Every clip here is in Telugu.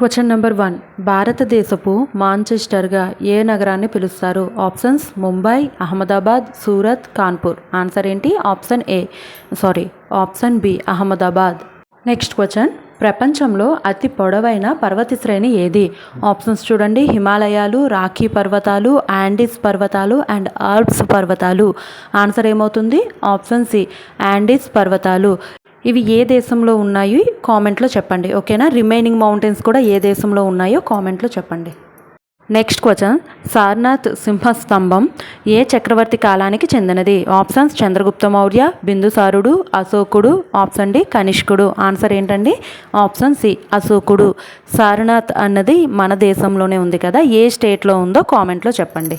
Question number 1. భారతదేశపు మాంచెస్టర్గా ఏ నగరాన్ని పిలుస్తారు? ఆప్షన్స్ ముంబై, అహ్మదాబాద్, సూరత్, కాన్పూర్. ఆన్సర్ ఏంటి? Option B Ahmedabad. Next question. ప్రపంచంలో అతి పొడవైన పర్వత శ్రేణి ఏది? ఆప్షన్స్ చూడండి. హిమాలయాలు, రాఖీ పర్వతాలు, యాండీస్ పర్వతాలు అండ్ ఆల్ప్స్ పర్వతాలు. ఆన్సర్ ఏమవుతుంది? ఆప్షన్ సి యాండీస్ పర్వతాలు. ఇవి ఏ దేశంలో ఉన్నాయి కామెంట్లో చెప్పండి. ఓకేనా? రిమైనింగ్ మౌంటైన్స్ కూడా ఏ దేశంలో ఉన్నాయో కామెంట్లో చెప్పండి. Next question. సారనాథ్ సింహస్తంభం ఏ చక్రవర్తి కాలానికి చెందినది? ఆప్షన్స్ చంద్రగుప్త మౌర్య, బిందుసారుడు, అశోకుడు. ఆప్షన్ డి కనిష్కుడు. ఆన్సర్ ఏంటండి? ఆప్షన్ సి అశోకుడు. సారనాథ్ అన్నది మన దేశంలోనే ఉంది కదా, ఏ స్టేట్లో ఉందో కామెంట్లో చెప్పండి.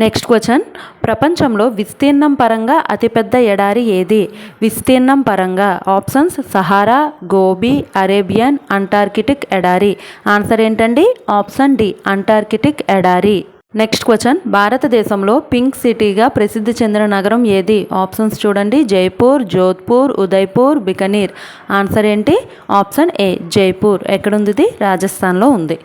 Next question. ప్రపంచంలో విస్తీర్ణం పరంగా అతిపెద్ద ఎడారి ఏది? విస్తీర్ణం పరంగా options Sahara, Gobi, Arabian, Antarctic ఎడారి. ఆన్సర్ ఏంటండి? ఆప్షన్ డి అంటార్కిటిక్ ఎడారి. Next question. భారతదేశంలో పింక్ సిటీగా ప్రసిద్ధి చెందిన నగరం ఏది? ఆప్షన్స్ చూడండి. జైపూర్, జోధ్పూర్, ఉదయ్పూర్, బికనీర్. ఆన్సర్ ఏంటి? Option A Jaipur. ఎక్కడుంది ఇది? రాజస్థాన్లో ఉంది.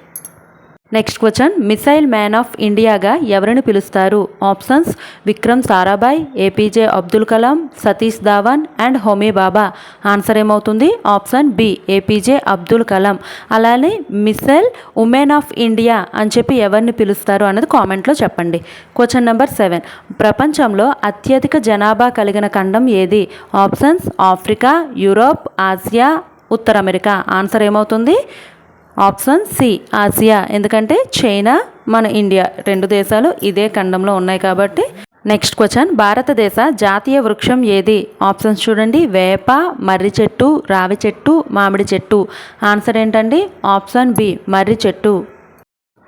Next question. Missile man of ఇండియాగా ఎవరిని పిలుస్తారు? Options Vikram Sarabhai, APJ Abdul Kalam, Satish Dhawan and Homi Bhabha. Answer ఏమవుతుంది? Option B APJ Abdul Kalam. అలానే మిసైల్ ఉమెన్ ఆఫ్ ఇండియా అని చెప్పి ఎవరిని పిలుస్తారు అన్నది కామెంట్లో చెప్పండి. Question number 7. ప్రపంచంలో అత్యధిక జనాభా కలిగిన ఖండం ఏది? ఆప్షన్స్ ఆఫ్రికా, యూరోప్, ఆసియా, ఉత్తర అమెరికా. ఆన్సర్ ఏమవుతుంది? Option C Asia. ఎందుకంటే చైనా, మన ఇండియా రెండు దేశాలు ఇదే ఖండంలో ఉన్నాయి కాబట్టి. Next question. భారతదేశ జాతీయ వృక్షం ఏది? ఆప్షన్స్ చూడండి. వేప, మర్రి చెట్టు, రావి చెట్టు, మామిడి చెట్టు. ఆన్సర్ ఏంటండి? ఆప్షన్ బి మర్రి చెట్టు.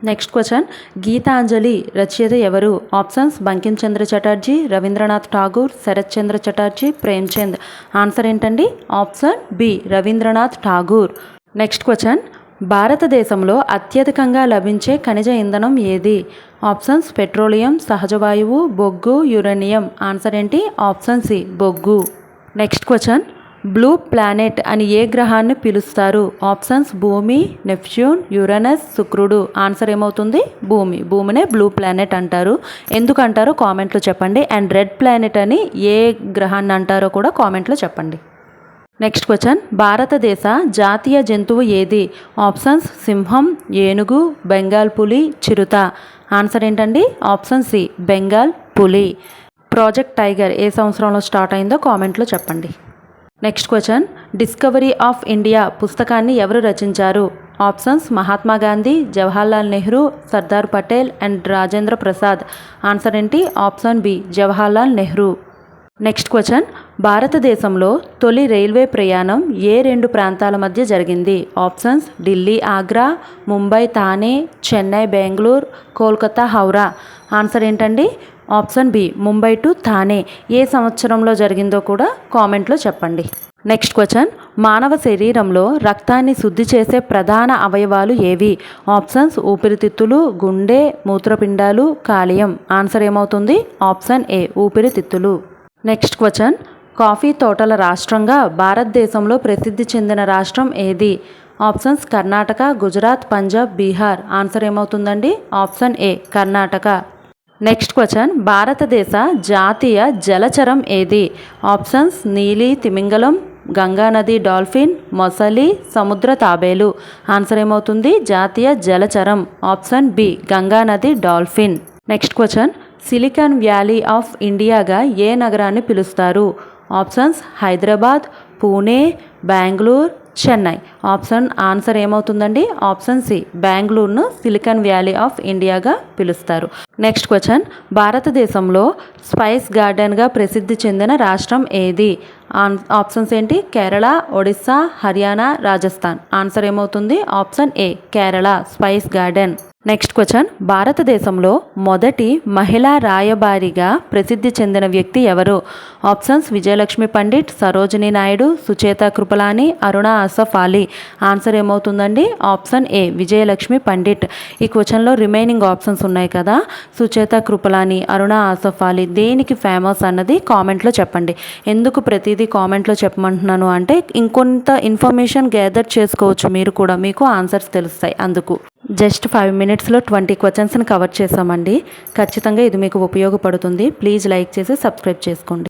Next question. గీతాంజలి రచయిత ఎవరు? ఆప్షన్స్ బంకించంద్ర చటర్జీ, రవీంద్రనాథ్ ఠాగూర్, శరత్ చంద్ర చటర్జీ, ప్రేమ్చంద్. ఆన్సర్ ఏంటండి? Option B Rabindranath Tagore. Next question. భారతదేశంలో అత్యధికంగా లభించే ఖనిజ ఇంధనం ఏది? ఆప్షన్స్ పెట్రోలియం, సహజ వాయువు, బొగ్గు, యురేనియం. ఆన్సర్ ఏంటి? ఆప్షన్ సి బొగ్గు. Next question. బ్లూ ప్లానెట్ అని ఏ గ్రహాన్ని పిలుస్తారు? ఆప్షన్స్ భూమి, నెప్ట్యూన్, యురేనస్, శుక్రుడు. ఆన్సర్ ఏమవుతుంది? భూమి. భూమినే బ్లూ ప్లానెట్ అంటారు. ఎందుకు అంటారో కామెంట్లో చెప్పండి. అండ్ రెడ్ ప్లానెట్ అని ఏ గ్రహాన్ని అంటారో కూడా కామెంట్లో చెప్పండి. Next question. భారతదేశ జాతీయ జంతువు ఏది? ఆప్షన్స్ సింహం, ఏనుగు, బెంగాల్ పులి, చిరుత. ఆన్సర్ ఏంటండి? ఆప్షన్ సి బెంగాల్ పులి. ప్రాజెక్ట్ టైగర్ ఏ సంవత్సరంలో స్టార్ట్ అయిందో కామెంట్లో చెప్పండి. Next question. Discovery of India పుస్తకాన్ని ఎవరు రచించారు? Options Mahatma Gandhi, Jawaharlal Nehru, Sardar Patel and Rajendra Prasad. Answer ఏంటి? Option B Jawaharlal Nehru. Next question. భారతదేశంలో తొలి రైల్వే ప్రయాణం ఏ రెండు ప్రాంతాల మధ్య జరిగింది? ఆప్షన్స్ ఢిల్లీ ఆగ్రా, ముంబై థానే, చెన్నై బెంగళూరు, కోల్కతా హౌరా. ఆన్సర్ ఏంటండి? Option B Mumbai to Thane. ఏ సంవత్సరంలో జరిగిందో కూడా కామెంట్లో చెప్పండి. Next question. మానవ శరీరంలో రక్తాన్ని శుద్ధి చేసే ప్రధాన అవయవాలు ఏవి? ఆప్షన్స్ ఊపిరితిత్తులు, గుండె, మూత్రపిండాలు, కాలేయం. ఆన్సర్ ఏమవుతుంది? ఆప్షన్ ఏ ఊపిరితిత్తులు. Next question. కాఫీ తోటల రాష్ట్రంగా భారతదేశంలో ప్రసిద్ధి చెందిన రాష్ట్రం ఏది? ఆప్షన్స్ కర్ణాటక, గుజరాత్, పంజాబ్, బీహార్. ఆన్సర్ ఏమవుతుందండి? Option A Karnataka. Next question. భారతదేశ జాతీయ జలచరం ఏది? ఆప్షన్స్ నీలి తిమింగలం, గంగా నది డాల్ఫిన్, మొసలి, సముద్ర తాబేలు. ఆన్సర్ ఏమవుతుంది? జాతీయ జలచరం. ఆప్షన్ బి గంగా నది dolphin. Next question. Silicon valley of ఇండియాగా ఏ నగరాన్ని పిలుస్తారు? ఆప్షన్స్ హైదరాబాద్, పూణే, బెంగళూరు, చెన్నై. ఆన్సర్ ఏమవుతుందండి? ఆప్షన్ సి బెంగళూరును సిలికాన్ వ్యాలీ ఆఫ్ ఇండియాగా పిలుస్తారు. Next question. భారతదేశంలో స్పైస్ గార్డెన్గా ప్రసిద్ధి చెందిన రాష్ట్రం ఏది? ఆప్షన్స్ ఏంటి? కేరళ, ఒడిస్సా, హర్యానా, రాజస్థాన్. ఆన్సర్ ఏమవుతుంది? Option A Kerala spice garden. Next question, భారతదేశంలో మొదటి మహిళా రాయబారిగా ప్రసిద్ధి చెందిన వ్యక్తి ఎవరు? ఆప్షన్స్ విజయలక్ష్మి పండిట్, సరోజినీ నాయుడు, సుచేత కృపలాని, అరుణ అసఫ్ అలీ. ఆన్సర్ ఏమవుతుందండి? Option A Vijayalakshmi Pandit. ఈ క్వశ్చన్లో రిమైనింగ్ ఆప్షన్స్ ఉన్నాయి కదా, సుచేత కృపలాని, అరుణ అసఫ్ అలీ దేనికి ఫేమస్ అన్నది కామెంట్లో చెప్పండి. ఎందుకు ప్రతిదీ కామెంట్లో చెప్పమంటున్నాను అంటే ఇంకొంత ఇన్ఫర్మేషన్ గ్యాదర్ చేసుకోవచ్చు మీరు కూడా, మీకు ఆన్సర్స్ తెలుస్తాయి అందుకు. జస్ట్ 5 minutesలో 20 క్వశ్చన్స్ని కవర్ చేసామండి. ఖచ్చితంగా ఇది మీకు ఉపయోగపడుతుంది. ప్లీజ్ లైక్ చేసి సబ్స్క్రైబ్ చేసుకోండి.